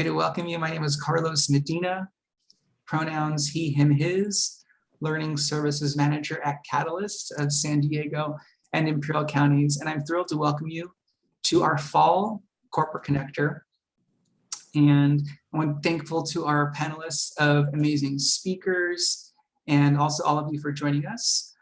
Happy to welcome you. My name is Carlos Medina, pronouns he, him, his, Learning Services Manager at Catalyst of San Diego and Imperial Counties. And I'm thrilled to welcome you to our fall Corporate Connector. And I'm thankful to our panelists of amazing speakers and also all of you for joining us.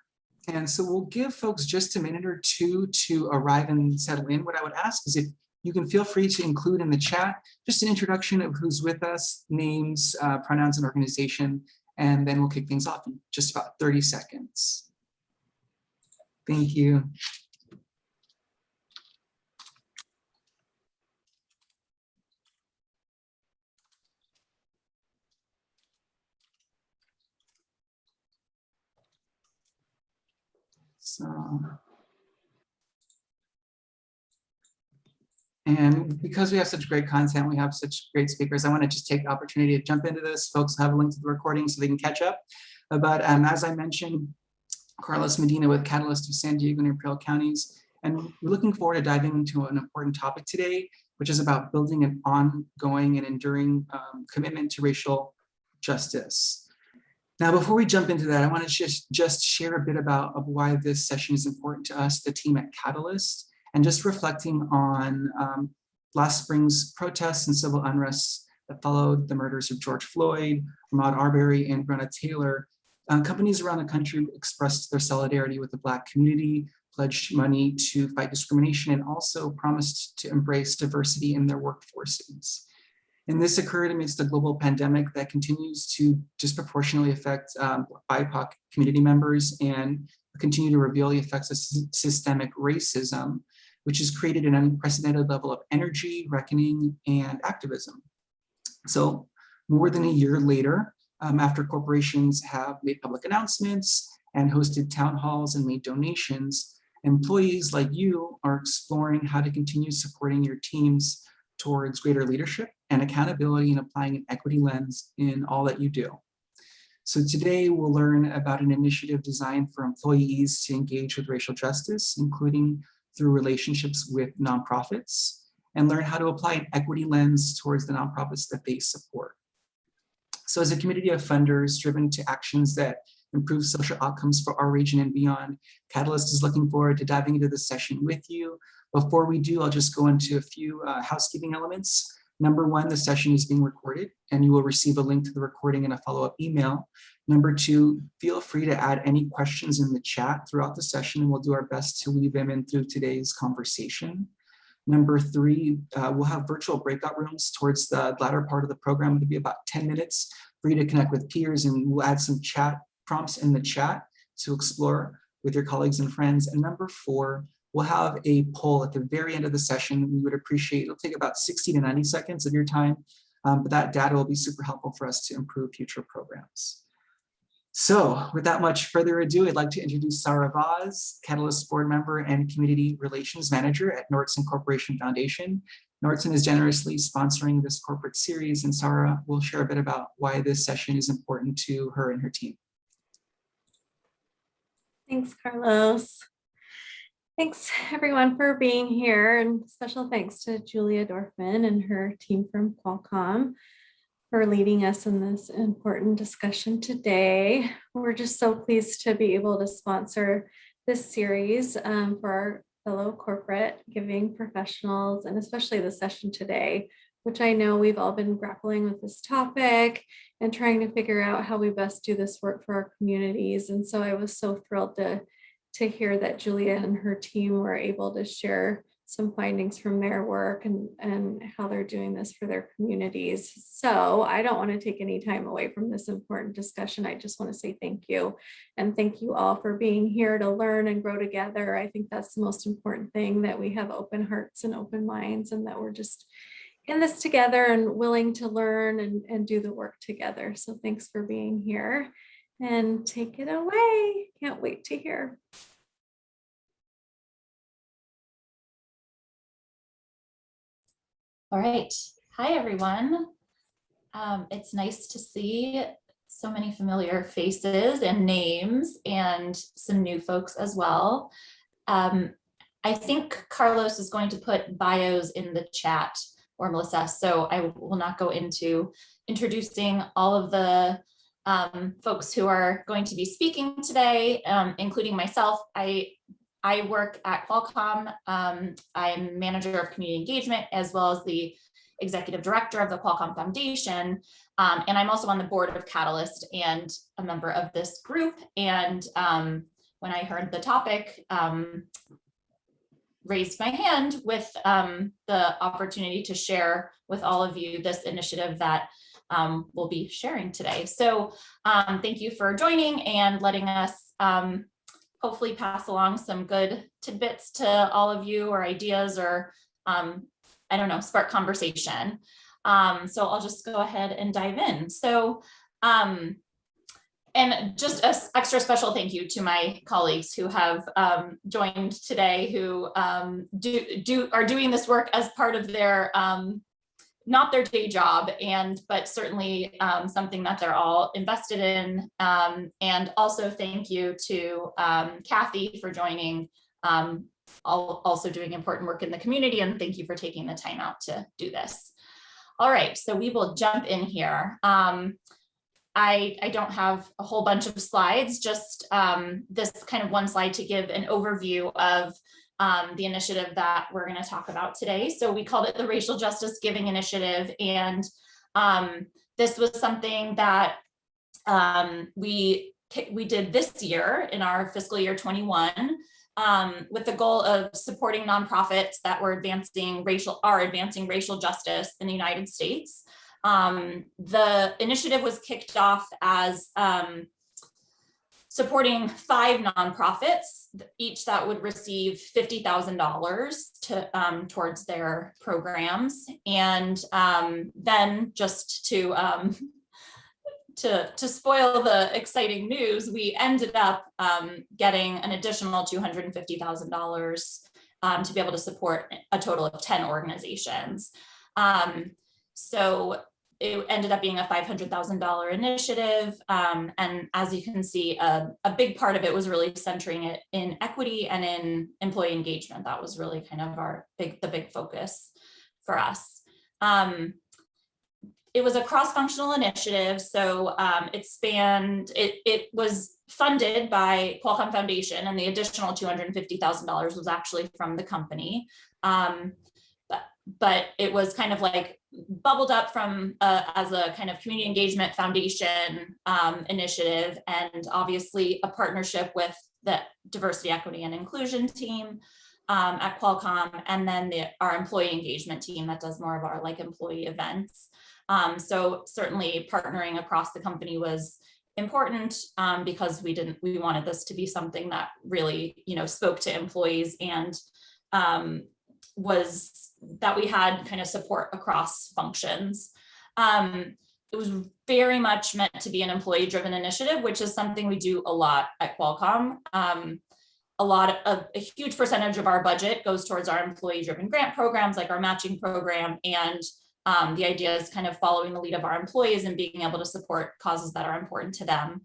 And so we'll give folks just a minute or two to arrive and settle in. What I would ask is if you can feel free to include in the chat just an introduction of who's with us, names, pronouns, and organization, and then we'll kick things off in just about 30 seconds. Thank you. And because we have such great content, we have such great speakers, I want to just take the opportunity to jump into this. Folks have a link to the recording so they can catch up. But as I mentioned, Carlos Medina with Catalyst of San Diego and Imperial Counties. And we're looking forward to diving into an important topic today, which is about building an ongoing and enduring commitment to racial justice. Now, before we jump into that, I want to just share a bit about why this session is important to us, the team at Catalyst, and just reflecting on last spring's protests and civil unrest that followed the murders of George Floyd, Ahmaud Arbery, and Breonna Taylor. Companies around the country expressed their solidarity with the Black community, pledged money to fight discrimination, and also promised to embrace diversity in their workforces. And this occurred amidst a global pandemic that continues to disproportionately affect BIPOC community members and continue to reveal the effects of systemic racism, which has created an unprecedented level of energy, reckoning, and activism. So more than a year later, after corporations have made public announcements and hosted town halls and made donations, employees like you are exploring how to continue supporting your teams towards greater leadership and accountability and applying an equity lens in all that you do. So today we'll learn about an initiative designed for employees to engage with racial justice, including through relationships with nonprofits, and learn how to apply an equity lens towards the nonprofits that they support. So as a community of funders driven to actions that improve social outcomes for our region and beyond, Catalyst is looking forward to diving into this session with you. Before we do, I'll just go into a few housekeeping elements. Number one, the session is being recorded and you will receive a link to the recording in a follow-up email. Number two, feel free to add any questions in the chat throughout the session and we'll do our best to weave them in through today's conversation. Number three, we'll have virtual breakout rooms towards the latter part of the program. It'll be about 10 minutes for you to connect with peers, and we'll add some chat prompts in the chat to explore with your colleagues and friends. And number four, we'll have a poll at the very end of the session. We would appreciate, it'll take about 60 to 90 seconds of your time, but that data will be super helpful for us to improve future programs. So without much further ado, I'd like to introduce Sarah Vaz, Catalyst board member and community relations manager at Nordson Corporation Foundation. Nordson is generously sponsoring this corporate series, and Sarah will share a bit about why this session is important to her and her team. Thanks, Carlos. Thanks everyone for being here, and special thanks to Julia Dorfman and her team from Qualcomm for leading us in this important discussion today. We're just so pleased to be able to sponsor this series for our fellow corporate giving professionals, and especially the session today, which I know we've all been grappling with this topic and trying to figure out how we best do this work for our communities. And so I was so thrilled to hear that Julia and her team were able to share some findings from their work and how they're doing this for their communities. So I don't want to take any time away from this important discussion. I just want to say thank you. And thank you all for being here to learn and grow together. I think that's the most important thing, that we have open hearts and open minds, and that we're just in this together and willing to learn and do the work together. So thanks for being here, and take it away. Can't wait to hear. All right. Hi, everyone. It's nice to see so many familiar faces and names and some new folks as well. I think Carlos is going to put bios in the chat or Melissa. So I will not go into introducing all of the folks who are going to be speaking today, including myself. I work at Qualcomm. I'm manager of community engagement, as well as the executive director of the Qualcomm Foundation. And I'm also on the board of Catalyst and a member of this group. And when I heard the topic, raised my hand with the opportunity to share with all of you this initiative that we'll be sharing today. So thank you for joining and letting us hopefully pass along some good tidbits to all of you, or ideas, or I don't know, spark conversation. So I'll just go ahead and dive in. So, and just an extra special thank you to my colleagues who have joined today, who are doing this work as part of their, not their day job, but certainly something that they're all invested in. And also thank you to Cathy for joining, also doing important work in the community, and thank you for taking the time out to do this. All right, so we will jump in here. I don't have a whole bunch of slides, just this kind of one slide to give an overview of the initiative that we're going to talk about today. So we called it the Racial Justice Giving Initiative, and this was something that we did this year in our fiscal year 21, with the goal of supporting nonprofits that were advancing racial justice in the United States. The initiative was kicked off as supporting 5 nonprofits, each that would receive $50,000 towards their programs. And then just to spoil the exciting news, we ended up getting an additional $250,000 to be able to support a total of 10 organizations. So it ended up being a $500,000 initiative. And as you can see, a big part of it was really centering it in equity and in employee engagement. That was really kind of the big focus for us. It was a cross-functional initiative. So it was funded by Qualcomm Foundation, and the additional $250,000 was actually from the company. But it was kind of like bubbled up from as a kind of community engagement foundation initiative, and obviously a partnership with the diversity, equity, and inclusion team at Qualcomm, and then our employee engagement team that does more of our employee events. So certainly partnering across the company was important because we wanted this to be something that really, spoke to employees, and was that we had kind of support across functions. It was very much meant to be an employee-driven initiative, which is something we do a lot at Qualcomm. A huge percentage of our budget goes towards our employee-driven grant programs, like our matching program, and the idea is kind of following the lead of our employees and being able to support causes that are important to them.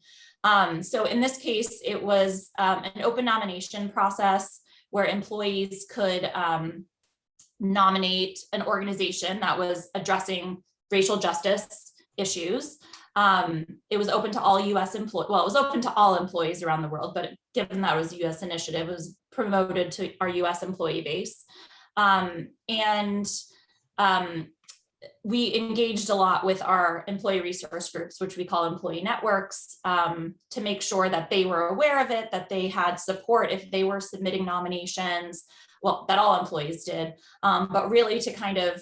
So in this case, it was an open nomination process where employees could nominate an organization that was addressing racial justice issues. It was open to all U.S. employees. Well, it was open to all employees around the world, but given that it was a U.S. initiative, it was promoted to our U.S. employee base. We engaged a lot with our employee resource groups, which we call employee networks, to make sure that they were aware of it, that they had support if they were submitting nominations. Well, that all employees did, but really to kind of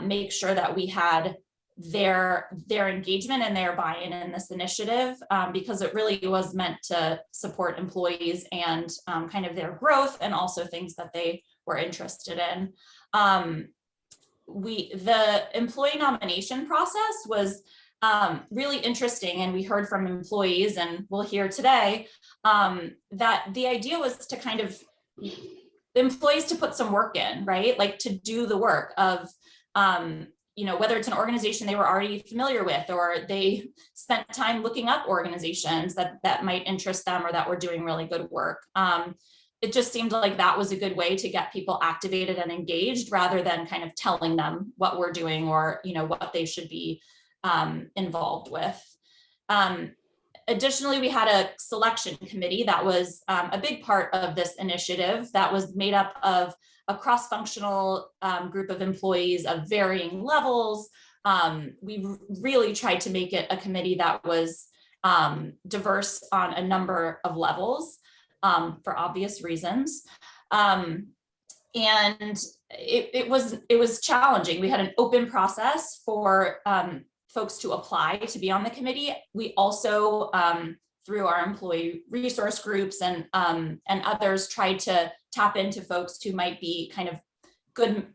make sure that we had their engagement and their buy-in in this initiative, because it really was meant to support employees and kind of their growth, and also things that they were interested in. The employee nomination process was really interesting, and we heard from employees, and we'll hear today that the idea was to kind of employees to put some work in, right? Like to do the work of, whether it's an organization they were already familiar with, or they spent time looking up organizations that might interest them or that were doing really good work. it just seemed like that was a good way to get people activated and engaged rather than kind of telling them what we're doing or, what they should be involved with. Additionally, we had a selection committee that was a big part of this initiative that was made up of a cross-functional group of employees of varying levels. We really tried to make it a committee that was diverse on a number of levels for obvious reasons. And it was challenging. We had an open process for folks to apply to be on the committee. We also, through our employee resource groups and others, tried to tap into folks who might be kind of good,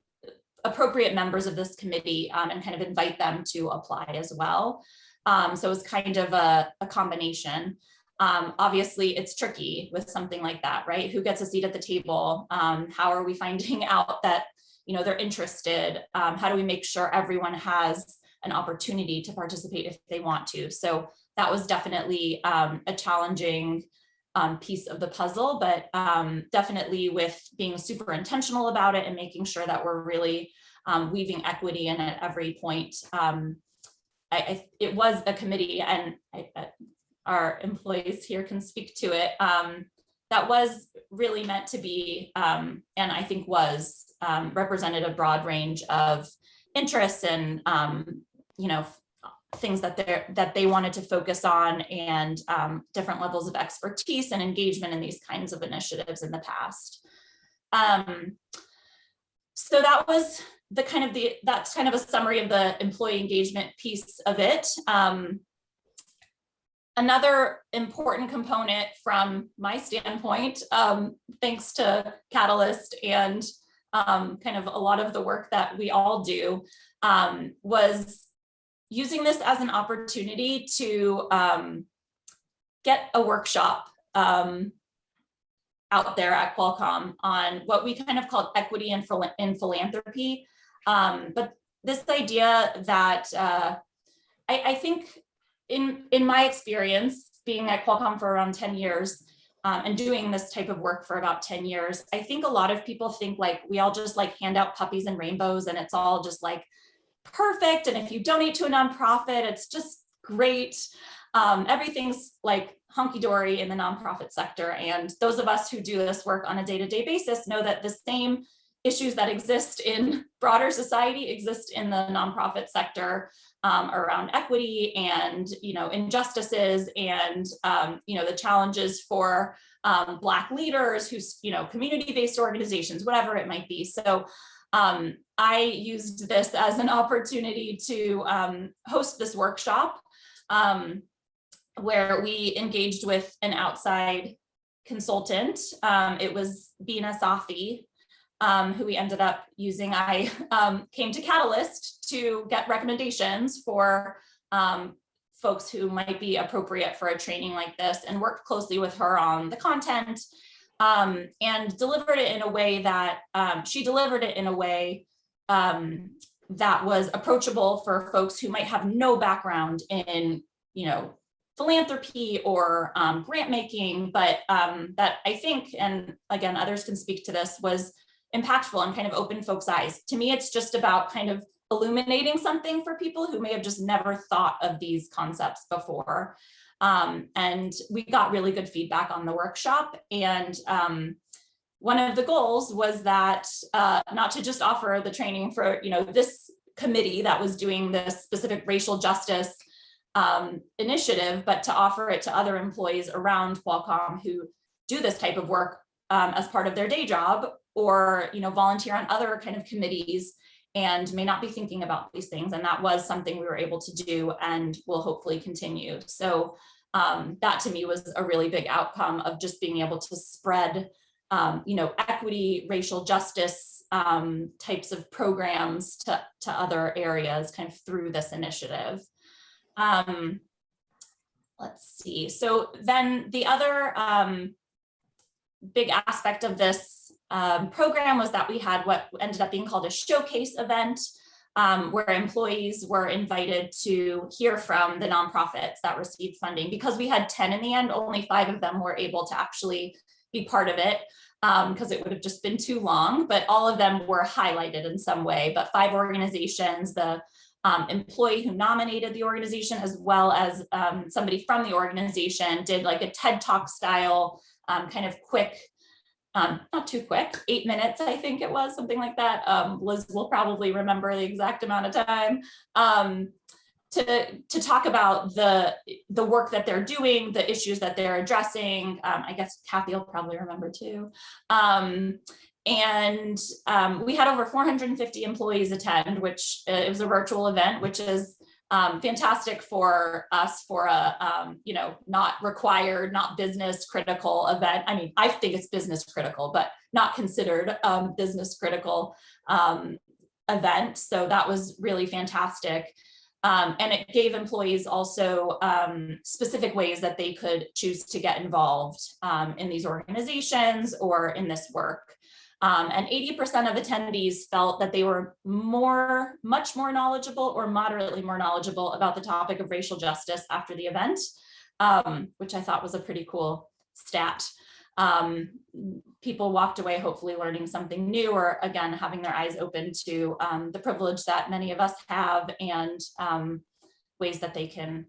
appropriate members of this committee and kind of invite them to apply as well. So it was kind of a combination. Obviously, it's tricky with something like that, right? Who gets a seat at the table? How are we finding out that they're interested? How do we make sure everyone has an opportunity to participate if they want to? So that was definitely a challenging piece of the puzzle, but definitely with being super intentional about it and making sure that we're really weaving equity in at every point. It was a committee, and our employees here can speak to it, that was really meant to be, and I think was represented a broad range of interests and things that they wanted to focus on, and different levels of expertise and engagement in these kinds of initiatives in the past. So that was that's kind of a summary of the employee engagement piece of it. Another important component from my standpoint, thanks to Catalyst and kind of a lot of the work that we all do, was using this as an opportunity to get a workshop out there at Qualcomm on what we kind of called equity in philanthropy. But this idea that I think in my experience, being at Qualcomm for around 10 years and doing this type of work for about 10 years, I think a lot of people think like we all just like hand out puppies and rainbows and it's all just like perfect. And if you donate to a nonprofit, it's just great. Everything's like hunky-dory in the nonprofit sector. And those of us who do this work on a day-to-day basis know that the same issues that exist in broader society exist in the nonprofit sector around equity and injustices and the challenges for Black leaders who's community-based organizations, whatever it might be. So I used this as an opportunity to host this workshop where we engaged with an outside consultant. It was Bina Safi, who we ended up using. I came to Catalyst to get recommendations for folks who might be appropriate for a training like this, and worked closely with her on the content and delivered it in a way that she delivered it in a way that was approachable for folks who might have no background in philanthropy or grant making, but that I think, and again, others can speak to this, was impactful and kind of opened folks' eyes. To me, it's just about kind of illuminating something for people who may have just never thought of these concepts before. And we got really good feedback on the workshop. And one of the goals was that not to just offer the training for this committee that was doing this specific racial justice initiative, but to offer it to other employees around Qualcomm who do this type of work as part of their day job, or volunteer on other kind of committees and may not be thinking about these things. And that was something we were able to do and will hopefully continue. So that to me was a really big outcome of just being able to spread equity, racial justice types of programs to other areas kind of through this initiative. Let's see. So then the other big aspect of this program was that we had what ended up being called a showcase event, where employees were invited to hear from the nonprofits that received funding. Because we had 10 in the end, only 5 of them were able to actually be part of it. because it would have just been too long, but all of them were highlighted in some way. But 5 organizations, the employee who nominated the organization, as well as somebody from the organization, did like a TED Talk style kind of quick, not too quick, 8 minutes, I think it was, something like that. Liz will probably remember the exact amount of time. To talk about the work that they're doing, the issues that they're addressing. I guess Cathy will probably remember too. We had over 450 employees attend, which it was a virtual event, which is fantastic for us for a not required, not business critical event. I mean, I think it's business critical, but not considered business critical event. So that was really fantastic. And it gave employees also specific ways that they could choose to get involved in these organizations or in this work. And 80% of attendees felt that they were much more knowledgeable or moderately more knowledgeable about the topic of racial justice after the event, which I thought was a pretty cool stat. People walked away hopefully learning something new, or again, having their eyes open to the privilege that many of us have, and ways that they can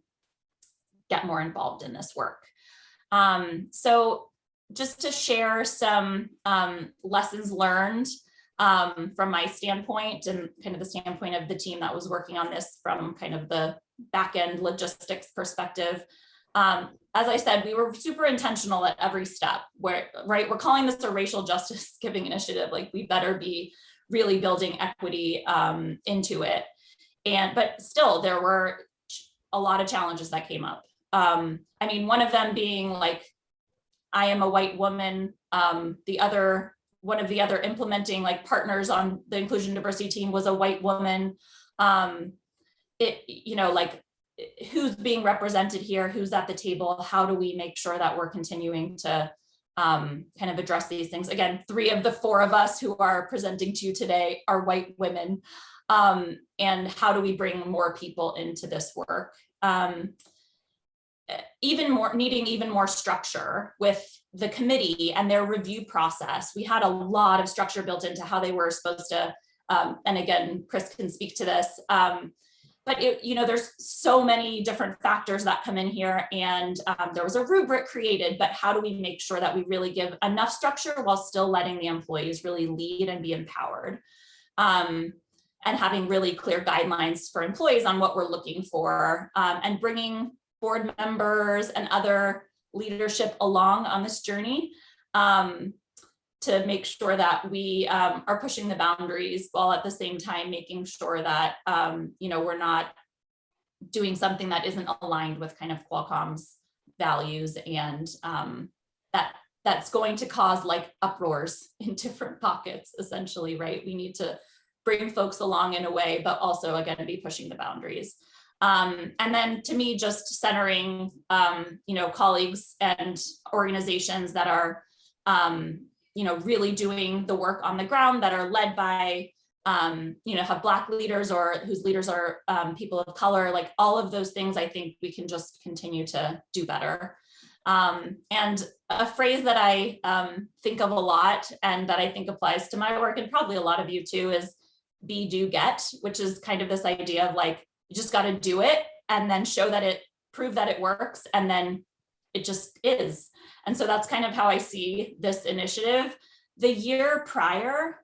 get more involved in this work. So just to share some lessons learned from my standpoint and kind of the standpoint of the team that was working on this from kind of the back end logistics perspective. As I said, we were super intentional at every step. We're calling this a racial justice giving initiative. Like, we better be really building equity into it. But still, there were a lot of challenges that came up. I mean, one of them being like, I am a white woman. One of the other implementing like partners on the inclusion diversity team was a white woman. Who's being represented here, who's at the table, how do we make sure that we're continuing to kind of address these things? Again, 3 of the 4 of us who are presenting to you today are white women. And how do we bring more people into this work? Needing even more structure with the committee and their review process. We had a lot of structure built into how they were supposed to, and again, Chris can speak to this, but there's so many different factors that come in here, and there was a rubric created, but how do we make sure that we really give enough structure while still letting the employees really lead and be empowered? And having really clear guidelines for employees on what we're looking for, and bringing board members and other leadership along on this journey to make sure that we are pushing the boundaries while at the same time making sure that we're not doing something that isn't aligned with kind of Qualcomm's values, and that's going to cause like uproars in different pockets, essentially, right? We need to bring folks along in a way, but also again be pushing the boundaries. And then to me, just centering, colleagues and organizations that are, really doing the work on the ground, that are led by, have Black leaders or whose leaders are people of color. Like, all of those things, I think we can just continue to do better. And a phrase that I think of a lot, and that I think applies to my work, and probably a lot of you too, is be, do, get, which is kind of this idea of like, you just got to do it and then prove that it works, and then it just is. And so that's kind of how I see this initiative. The year prior,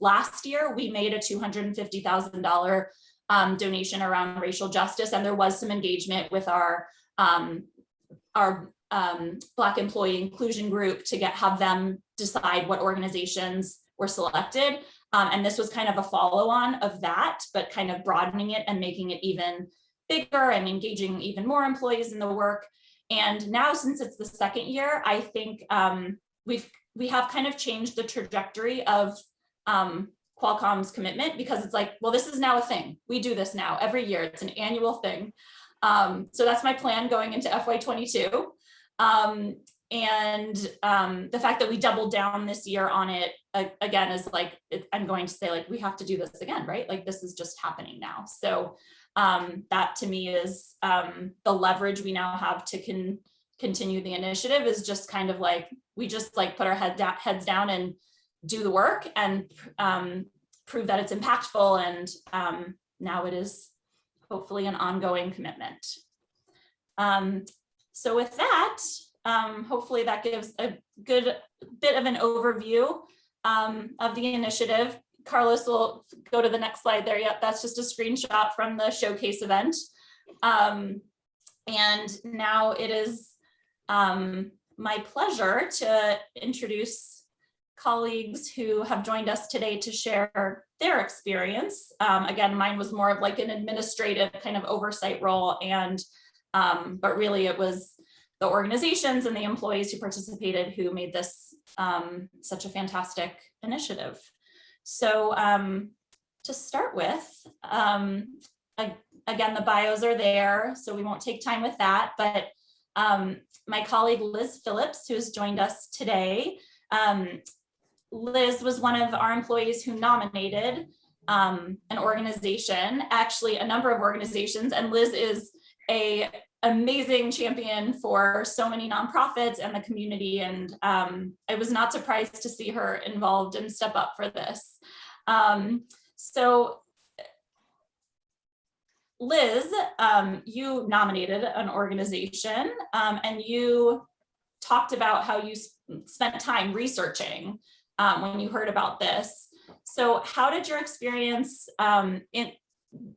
last year, we made a $250,000 donation around racial justice, and there was some engagement with our Black employee inclusion group to have them decide what organizations were selected. And this was kind of a follow-on of that, but kind of broadening it and making it even bigger and engaging even more employees in the work. And now, since it's the second year, I think we have kind of changed the trajectory of Qualcomm's commitment, because it's like, well, this is now a thing. We do this now every year. It's an annual thing. So that's my plan going into FY22. And the fact that we doubled down this year on it again is like, I'm going to say, like, we have to do this again, right? Like, this is just happening now. So that to me is the leverage we now have to continue the initiative is just kind of like, we just like put our heads down and do the work and prove that it's impactful. And now it is hopefully an ongoing commitment. So with that, hopefully that gives a good bit of an overview of the initiative. Carlos will go to the next slide there. Yep, that's just a screenshot from the showcase event. And now it is my pleasure to introduce colleagues who have joined us today to share their experience. Again, mine was more of like an administrative kind of oversight role, and but really it was the organizations and the employees who participated who made this such a fantastic initiative. So to start with, again, the bios are there, so we won't take time with that, but my colleague Liz Phillips, who has joined us today, Liz was one of our employees who nominated an organization, actually a number of organizations, and Liz is an amazing champion for so many nonprofits and the community, and I was not surprised to see her involved and step up for this. So Liz, you nominated an organization and you talked about how you spent time researching when you heard about this. So how did your experience in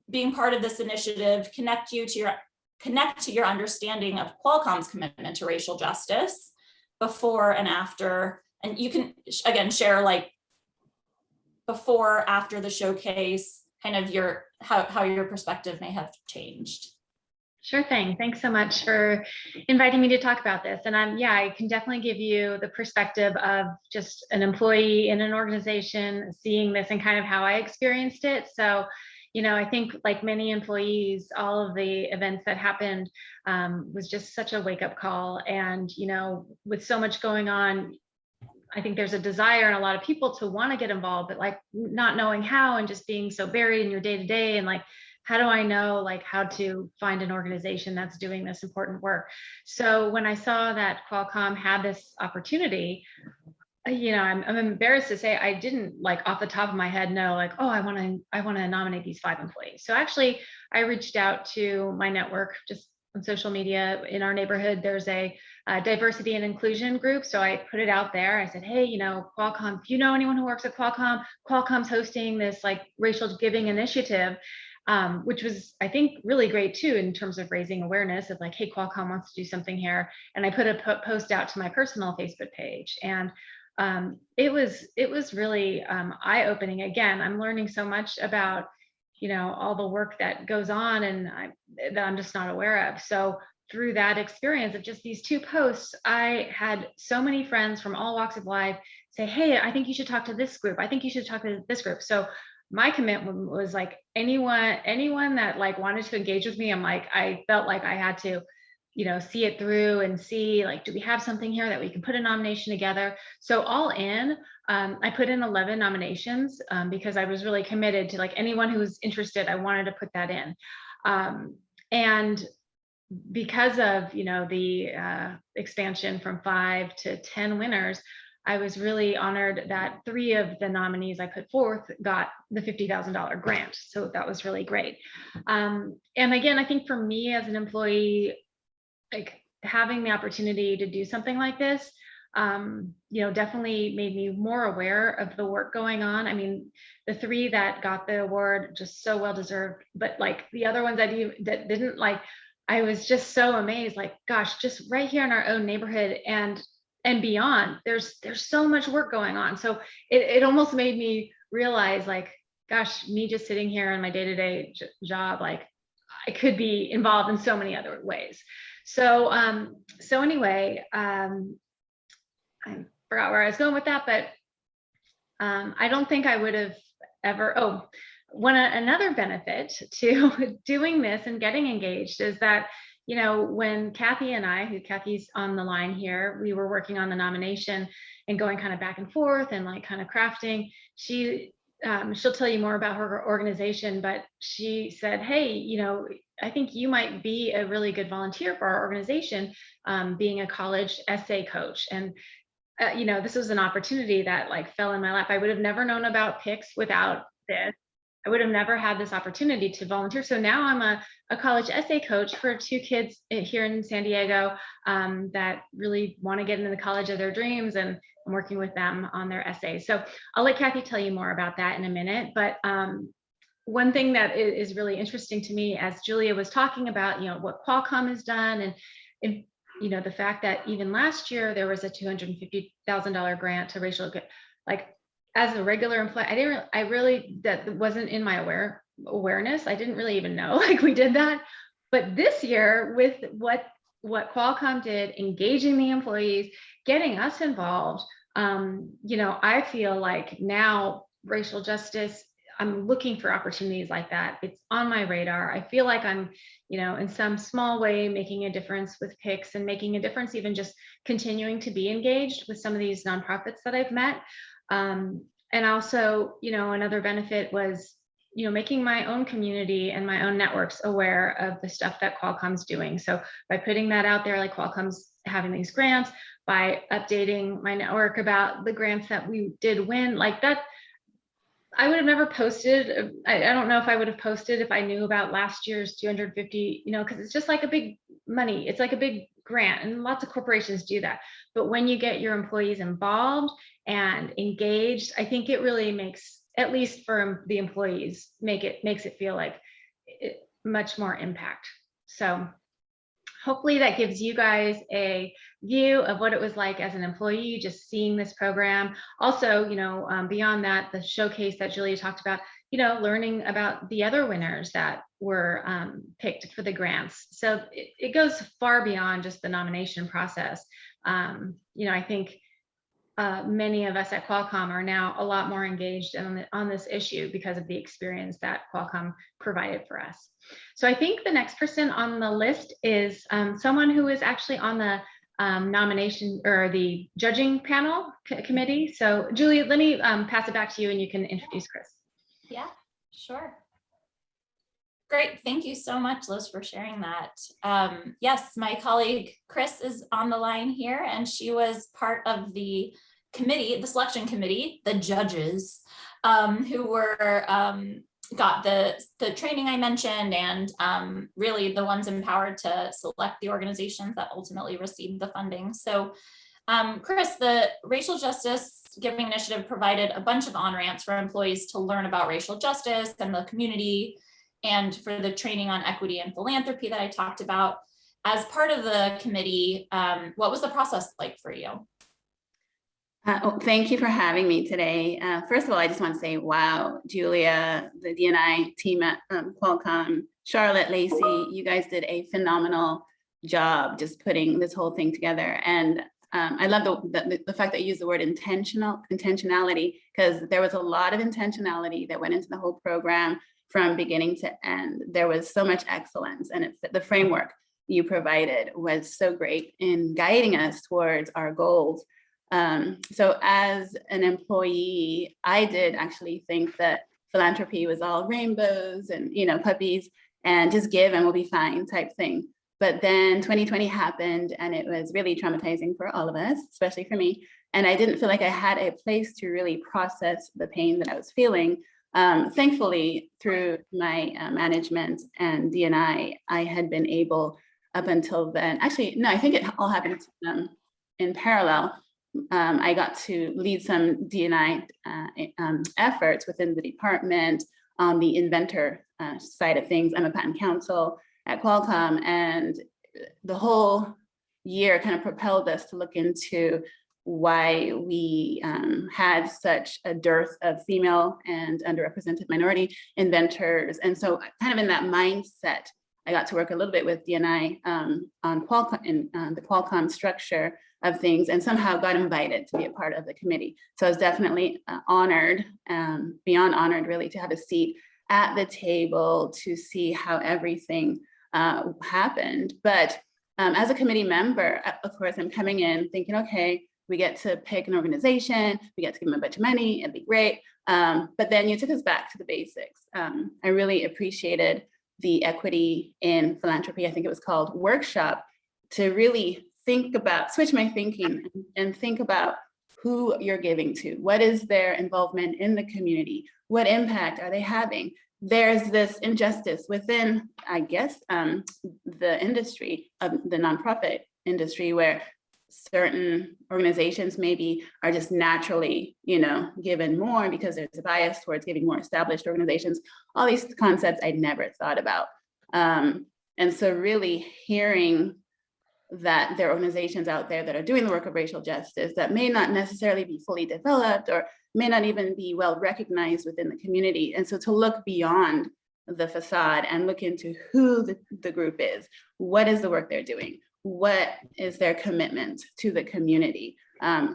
being part of this initiative connect to your understanding of Qualcomm's commitment to racial justice before and after? And you can again share like before, after the showcase, kind of how your perspective may have changed. Sure thing. Thanks so much for inviting me to talk about this. And I can definitely give you the perspective of just an employee in an organization seeing this and kind of how I experienced it. So, I think like many employees, all of the events that happened was just such a wake-up call. And, with so much going on, I think there's a desire in a lot of people to want to get involved, but like not knowing how and just being so buried in your day-to-day and like, how do I know like how to find an organization that's doing this important work? So when I saw that Qualcomm had this opportunity, I'm embarrassed to say I didn't like off the top of my head know like, oh, I want to nominate these 5 employees. So actually I reached out to my network just on social media. In our neighborhood, there's a diversity and inclusion group. So I put it out there. I said, hey, Qualcomm, if you know anyone who works at Qualcomm, Qualcomm's hosting this like racial giving initiative, which was, I think, really great too, in terms of raising awareness of like, hey, Qualcomm wants to do something here. And I put a post out to my personal Facebook page, and it was really eye-opening. Again, I'm learning so much about, all the work that goes on and that I'm just not aware of. So through that experience of just these 2 posts, I had so many friends from all walks of life say, hey, I think you should talk to this group. I think you should talk to this group. So my commitment was like anyone that like wanted to engage with me, I felt like I had to, see it through and see like, do we have something here that we can put a nomination together? So all in, I put in 11 nominations because I was really committed to like anyone who was interested, I wanted to put that in. And because of, the expansion from 5 to 10 winners, I was really honored that 3 of the nominees I put forth got the $50,000 grant. So that was really great. And again, I think for me as an employee, like having the opportunity to do something like this, definitely made me more aware of the work going on. I mean, the 3 that got the award, just so well deserved, but like the other ones that didn't, like, I was just so amazed, like, gosh, just right here in our own neighborhood and beyond, there's so much work going on. So it almost made me realize like, gosh, me just sitting here in my day-to-day job, like I could be involved in so many other ways. So anyway, I forgot where I was going with that, but I don't think I would have ever, another benefit to doing this and getting engaged is that, when Cathy and I, Cathy's on the line here, we were working on the nomination and going kind of back and forth and like kind of crafting, she she'll tell you more about her organization, but she said, hey, you know, I think you might be a really good volunteer for our organization, being a college essay coach. And you know, this was an opportunity that like fell in my lap. I would have never known about PICS without this. I would have never had this opportunity to volunteer. So now I'm a college essay coach for 2 kids here in San Diego that really want to get into the college of their dreams, and I'm working with them on their essays. So I'll let Cathy tell you more about that in a minute. But one thing that is really interesting to me, as Julia was talking about, you know, what Qualcomm has done, and you know, the fact that even last year there was a $250,000 grant to racial, like, as a regular employee, I really, that wasn't in my awareness. I didn't really even know like we did that. But this year, with what Qualcomm did, engaging the employees, getting us involved, you know, I feel like now racial justice, I'm looking for opportunities like that. It's on my radar. I feel like I'm, you know, in some small way making a difference with PICS, and making a difference even just continuing to be engaged with some of these nonprofits that I've met. And also, you know, another benefit was, you know, making my own community and my own networks aware of the stuff that Qualcomm's doing. So by putting that out there, like Qualcomm's having these grants, by updating my network about the grants that we did win, like that, I would have never posted. I don't know if I would have posted if I knew about last year's 250, you know, because it's just like a big money. It's like a big grant, and lots of corporations do that. But when you get your employees involved and engaged, I think it really makes, at least for the employees, makes it feel like much more impact. So hopefully that gives you guys a view of what it was like as an employee, just seeing this program. Also, you know, beyond that, the showcase that Julia talked about, you know, learning about the other winners that were picked for the grants. So it goes far beyond just the nomination process. You know, I think many of us at Qualcomm are now a lot more engaged on this issue because of the experience that Qualcomm provided for us. So I think the next person on the list is someone who is actually on the nomination or the judging panel committee. So Julie, let me pass it back to you, and you can introduce Chris. Yeah, sure. Great, thank you so much, Liz, for sharing that. Yes, my colleague Chris is on the line here, and she was part of the committee, the selection committee, the judges, who were got the training I mentioned, and really the ones empowered to select the organizations that ultimately received the funding. So Chris, the Racial Justice Giving Initiative provided a bunch of on-ramps for employees to learn about racial justice and the community, and for the training on equity and philanthropy that I talked about. As part of the committee, what was the process like for you? Thank you for having me today. First of all, I just want to say, wow, Julia, the D&I team at Qualcomm, Charlotte, Lacey, you guys did a phenomenal job just putting this whole thing together. And I love the fact that you used the word intentionality, because there was a lot of intentionality that went into the whole program from beginning to end. There was so much excellence, and the framework you provided was so great in guiding us towards our goals. So as an employee, I did actually think that philanthropy was all rainbows and, you know, puppies and just give and we'll be fine type thing. But then 2020 happened, and it was really traumatizing for all of us, especially for me. And I didn't feel like I had a place to really process the pain that I was feeling. Thankfully, through my management and D&I had been able, up until then, actually, no, I think it all happened in parallel. I got to lead some D&I efforts within the department on the inventor side of things. I'm a patent counsel at Qualcomm, and the whole year kind of propelled us to look into why we had such a dearth of female and underrepresented minority inventors. And so kind of in that mindset, I got to work a little bit with D&I on Qualcomm, in the Qualcomm structure of things, and somehow got invited to be a part of the committee. So I was definitely honored, beyond honored really, to have a seat at the table to see how everything happened. But as a committee member, of course, I'm coming in thinking, okay, we get to pick an organization, we get to give them a bunch of money, it'd be great. But then you took us back to the basics. I really appreciated the equity in philanthropy, I think it was called, workshop, to really think about, switch my thinking and think about who you're giving to. What is their involvement in the community? What impact are they having? There's this injustice within, I guess, the industry, of the nonprofit industry, where certain organizations maybe are just naturally, given more because there's a bias towards giving more established organizations. All these concepts I'd never thought about. And so really hearing that there are organizations out there that are doing the work of racial justice that may not necessarily be fully developed or may not even be well recognized within the community. And so to look beyond the facade and look into who the group is, what is the work they're doing, what is their commitment to the community,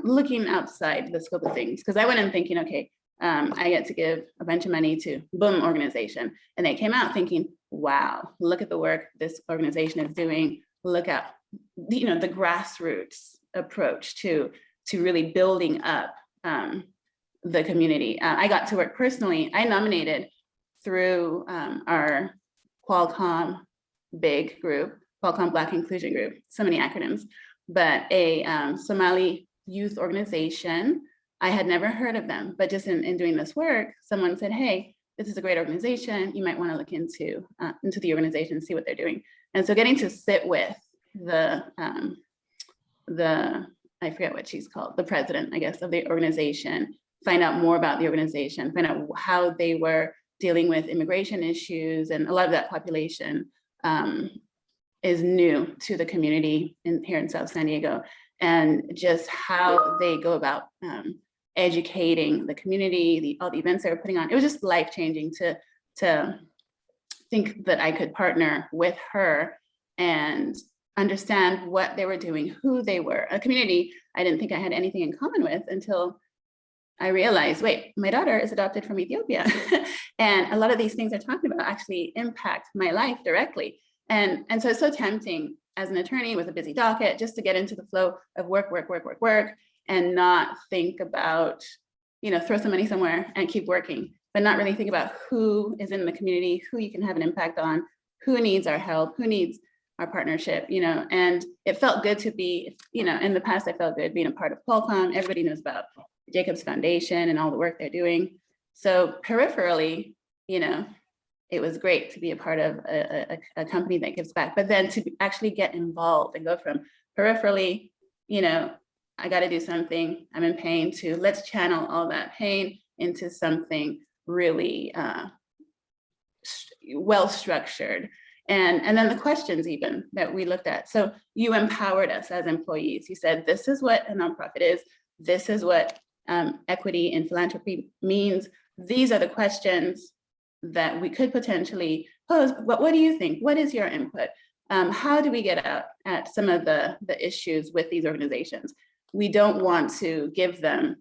looking outside the scope of things. Because I went in thinking, okay, I get to give a bunch of money to boom organization. And they came out thinking, wow, look at the work this organization is doing. Look at, the grassroots approach to really building up the community. I got to work personally. I nominated through our Qualcomm big group, Qualcomm Black Inclusion Group, so many acronyms, but a Somali youth organization. I had never heard of them, but just in doing this work, someone said, hey, this is a great organization. You might want to look into the organization and see what they're doing. And so getting to sit with the I forget what she's called, the president, I guess, of the organization, find out more about the organization, find out how they were dealing with immigration issues, and a lot of that population is new to the community here in South San Diego, and just how they go about educating the community, all the events they were putting on. It was just life-changing to think that I could partner with her and understand what they were doing, who they were, a community I didn't think I had anything in common with until I realized, wait, my daughter is adopted from Ethiopia. And a lot of these things they're talking about actually impact my life directly. And so it's so tempting as an attorney with a busy docket just to get into the flow of work, and not think about, throw some money somewhere and keep working, but not really think about who is in the community, who you can have an impact on, who needs our help, who needs our partnership, and it felt good to be, in the past, I felt good being a part of Qualcomm. Everybody knows about Jacobs Foundation and all the work they're doing. So peripherally, it was great to be a part of a company that gives back, but then to actually get involved and go from peripherally, I got to do something, I'm in pain, to let's channel all that pain into something really well-structured. And then the questions even that we looked at. So you empowered us as employees. You said, this is what a nonprofit is. This is what equity in philanthropy means. These are the questions that we could potentially pose. But what do you think? What is your input? How do we get out at some of the issues with these organizations? We don't want to give them,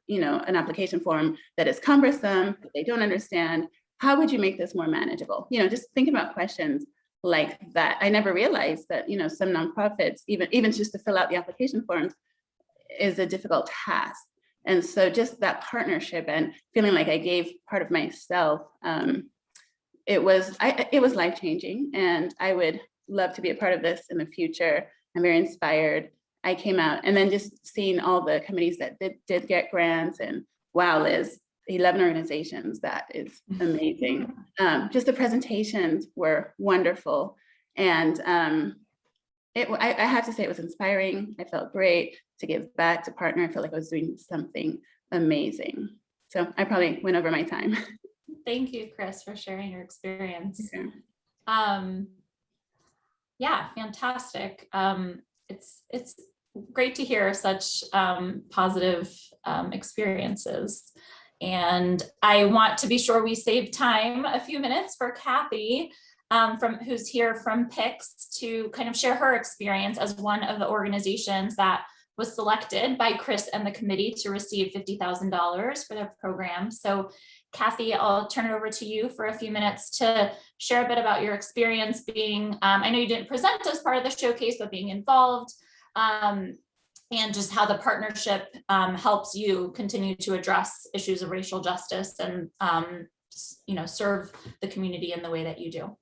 an application form that is cumbersome, that they don't understand. How would you make this more manageable? Just think about questions like that. I never realized that, some nonprofits, even just to fill out the application forms, is a difficult task. And so just that partnership and feeling like I gave part of myself, it was life-changing, and I would love to be a part of this in the future. I'm very inspired. I came out, and then just seeing all the committees that did get grants, and wow, Liz, 11 organizations, that is amazing. Just the presentations were wonderful. And I have to say it was inspiring. I felt great to give back, to partner. I felt like I was doing something amazing. So I probably went over my time. Thank you, Chris, for sharing your experience. Okay. Yeah, fantastic. It's great to hear such positive experiences. And I want to be sure we save time, a few minutes, for Cathy, who's here from PICS, to kind of share her experience as one of the organizations that was selected by Chris and the committee to receive $50,000 for their program. So Cathy, I'll turn it over to you for a few minutes to share a bit about your experience being, I know you didn't present as part of the showcase, but being involved, and just how the partnership helps you continue to address issues of racial justice and serve the community in the way that you do.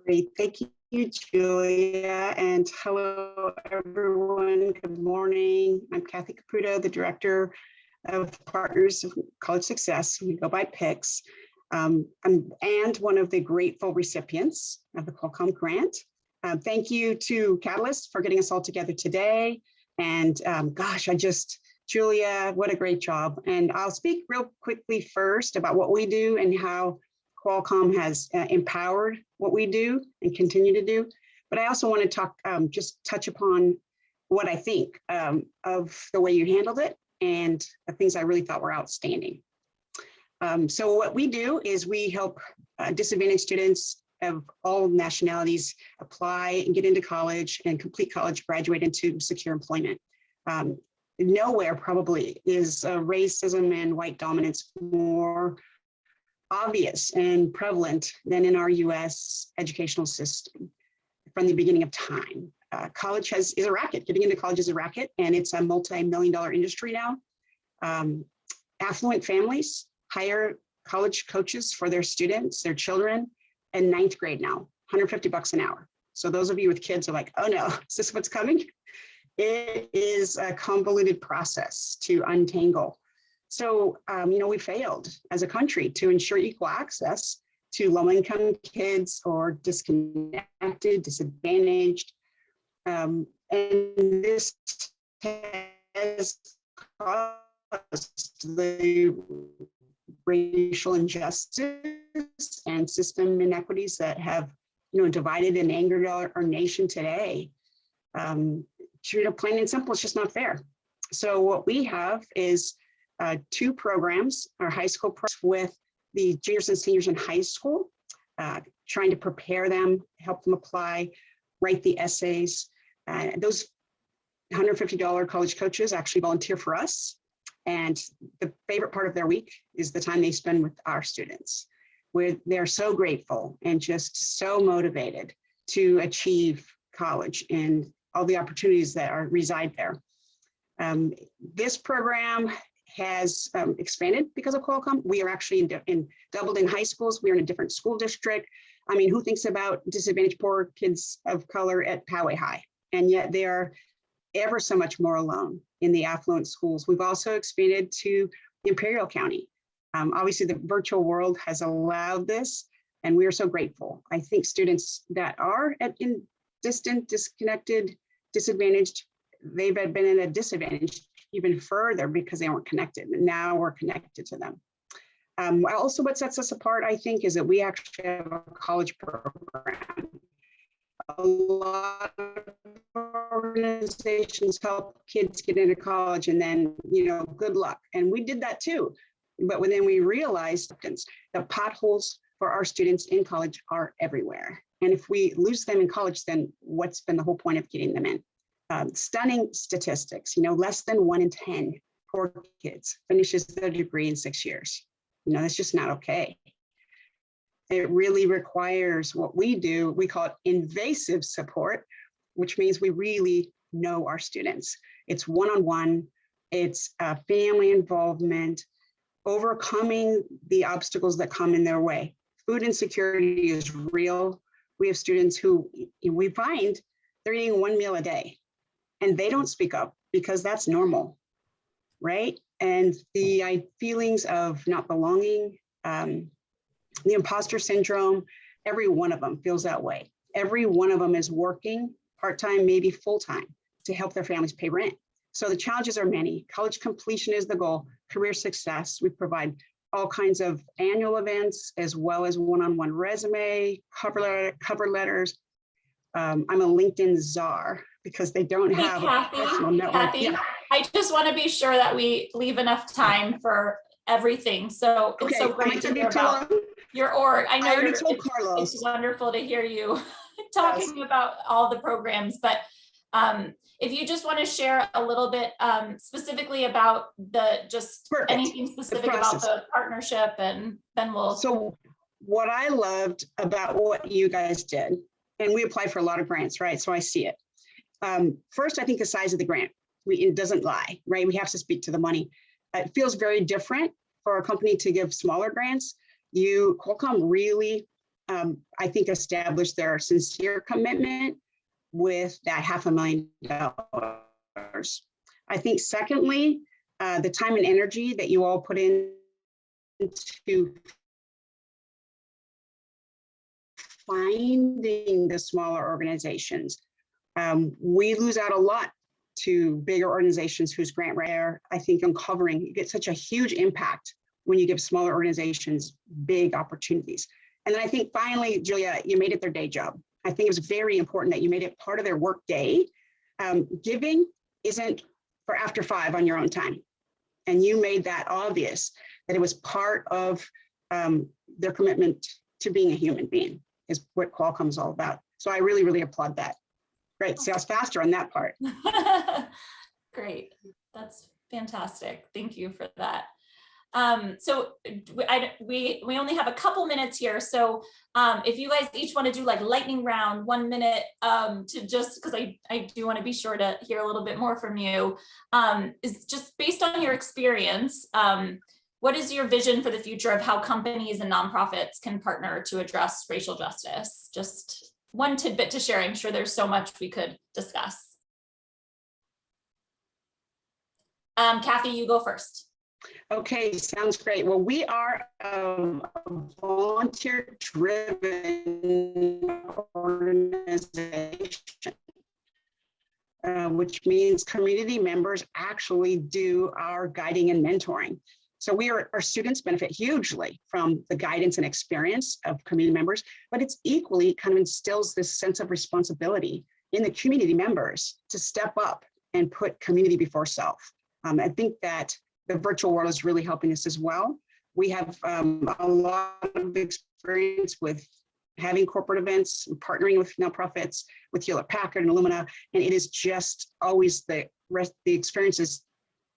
Great, thank you, Julia, and hello, everyone. Good morning. I'm Cathy Caputo, the Director of Partners of College Success. We go by PICS. I'm and one of the grateful recipients of the Qualcomm grant. Thank you to Catalyst for getting us all together today. And gosh, Julia, what a great job. And I'll speak real quickly first about what we do and how Qualcomm has empowered what we do and continue to do. But I also want to talk, just touch upon what I think of the way you handled it and the things I really thought were outstanding. So what we do is we help disadvantaged students of all nationalities apply and get into college and complete college, graduate into secure employment. Nowhere probably is racism and white dominance more obvious and prevalent than in our US educational system from the beginning of time. College is a racket. Getting into college is a racket, and it's a multi-million-dollar industry now. Affluent families hire college coaches for their students, their children, in 9th grade now, $150 an hour. So those of you with kids are like, oh no, is this what's coming? It is a convoluted process to untangle. So, we failed as a country to ensure equal access to low-income kids or disconnected, disadvantaged. And this has caused the racial injustice and system inequities that have, divided and angered our nation today. Plain and simple, it's just not fair. So what we have is 2 programs, our high school with the juniors and seniors in high school, trying to prepare them, help them apply, write the essays. Those $150 college coaches actually volunteer for us. And the favorite part of their week is the time they spend with our students, where they're so grateful and just so motivated to achieve college and all the opportunities that reside there. This program has expanded because of Qualcomm. We are actually doubled in high schools. We're in a different school district. I mean, who thinks about disadvantaged poor kids of color at Poway High? And yet they are ever so much more alone in the affluent schools. We've also expanded to Imperial County. Obviously, the virtual world has allowed this, and we are so grateful. I think students that are in distant, disconnected, disadvantaged, they've been in a disadvantage even further because they weren't connected. And now we're connected to them. Also, what sets us apart, I think, is that we actually have a college program. A lot of organizations help kids get into college and then, good luck. And we did that too. But then we realized the potholes for our students in college are everywhere. And if we lose them in college, then what's been the whole point of getting them in? Stunning statistics, less than 1 in 10 poor kids finishes their degree in 6 years. That's just not okay. It really requires what we do. We call it invasive support, which means we really know our students. It's one-on-one, it's family involvement, overcoming the obstacles that come in their way. Food insecurity is real. We have students who we find they're eating 1 meal a day and they don't speak up because that's normal, right? And the feelings of not belonging, the imposter syndrome, every one of them feels that way. Every one of them is working part-time, maybe full-time, to help their families pay rent. So the challenges are many. College completion is the goal, career success. We provide all kinds of annual events, as well as one-on-one resume, cover letters. I'm a LinkedIn czar because they don't have a professional network. Cathy, I just want to be sure that we leave enough time for everything. So it's so great to hear about your org. I know it's wonderful to hear you talking about all the programs, but if you just want to share a little bit specifically about anything specific about the partnership, and then we'll. So what I loved about what you guys did, and we apply for a lot of grants, right? So I see it. First, I think the size of the grant, it doesn't lie, right? We have to speak to the money. It feels very different for a company to give smaller grants. Qualcomm really, I think, established their sincere commitment with that $500,000. I think secondly, the time and energy that you all put into finding the smaller organizations. We lose out a lot to bigger organizations whose grant writer, I think uncovering, you get such a huge impact when you give smaller organizations big opportunities. And then I think finally, Julia, you made it their day job. I think it was very important that you made it part of their work day. Giving isn't for after 5 on your own time. And you made that obvious, that it was part of their commitment to being a human being, is what Qualcomm is all about. So I really, really applaud that. Great, see, I was faster on that part. Great, that's fantastic. Thank you for that. So we only have a couple minutes here. So if you guys each want to do like lightning round, 1 minute, to just, because I do want to be sure to hear a little bit more from you, is just based on your experience, what is your vision for the future of how companies and nonprofits can partner to address racial justice? Just one tidbit to share. I'm sure there's so much we could discuss. Cathy, you go first. Okay, sounds great. Well, we are a volunteer-driven organization, which means community members actually do our guiding and mentoring. So our students benefit hugely from the guidance and experience of community members, but it's equally kind of instills this sense of responsibility in the community members to step up and put community before self. I think that the virtual world is really helping us as well. We have a lot of experience with having corporate events, and partnering with nonprofits, with Hewlett-Packard and Illumina, and it is just always the experience is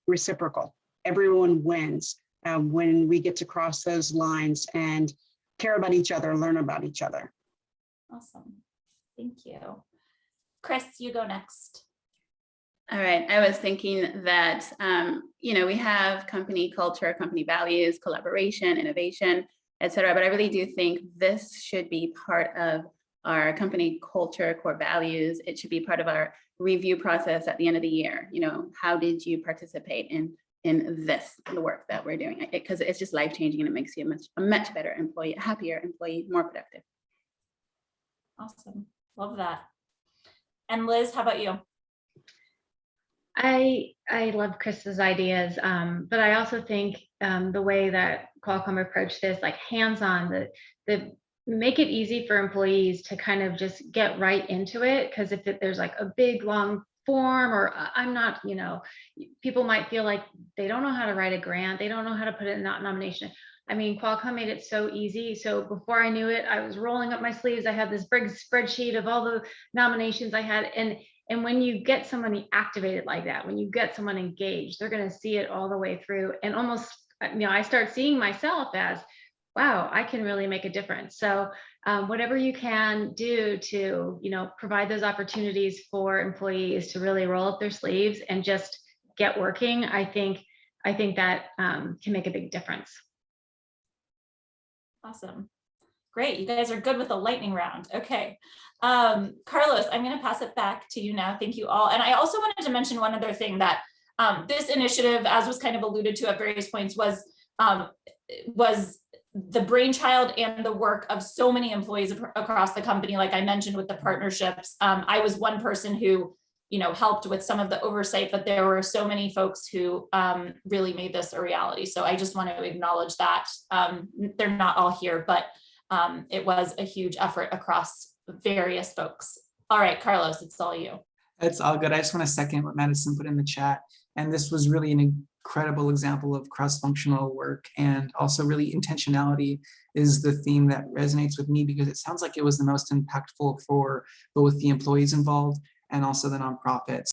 reciprocal. Everyone wins when we get to cross those lines and care about each other, learn about each other. Awesome, thank you. Chris, you go next. All right, I was thinking that, we have company culture, company values, collaboration, innovation, et cetera, but I really do think this should be part of our company culture, core values. It should be part of our review process at the end of the year. How did you participate in the work that we're doing? Because it's just life-changing and it makes you a much better employee, a happier employee, more productive. Awesome, love that. And Liz, how about you? I love Chris's ideas, but I also think the way that Qualcomm approached this, like hands-on, the make it easy for employees to kind of just get right into it. Because if there's like a big long form, or I'm not, people might feel like they don't know how to write a grant, they don't know how to put it in that nomination. I mean, Qualcomm made it so easy. So before I knew it, I was rolling up my sleeves. I had this big spreadsheet of all the nominations I had, and when you get somebody activated like that, when you get someone engaged, they're going to see it all the way through. And almost, I start seeing myself as, wow, I can really make a difference. So whatever you can do to, provide those opportunities for employees to really roll up their sleeves and just get working, I think that can make a big difference. Awesome. Great. You guys are good with the lightning round. Okay. Carlos, I'm going to pass it back to you now. Thank you all. And I also wanted to mention one other thing, that this initiative, as was kind of alluded to at various points, was the brainchild and the work of so many employees across the company. Like I mentioned with the partnerships, I was one person who, helped with some of the oversight, but there were so many folks who really made this a reality. So I just want to acknowledge that. They're not all here, but it was a huge effort across various folks. All right, Carlos, it's all you. It's all good. I just want to second what Madison put in the chat. And this was really an incredible example of cross-functional work, and also really intentionality is the theme that resonates with me, because it sounds like it was the most impactful for both the employees involved and also the nonprofits.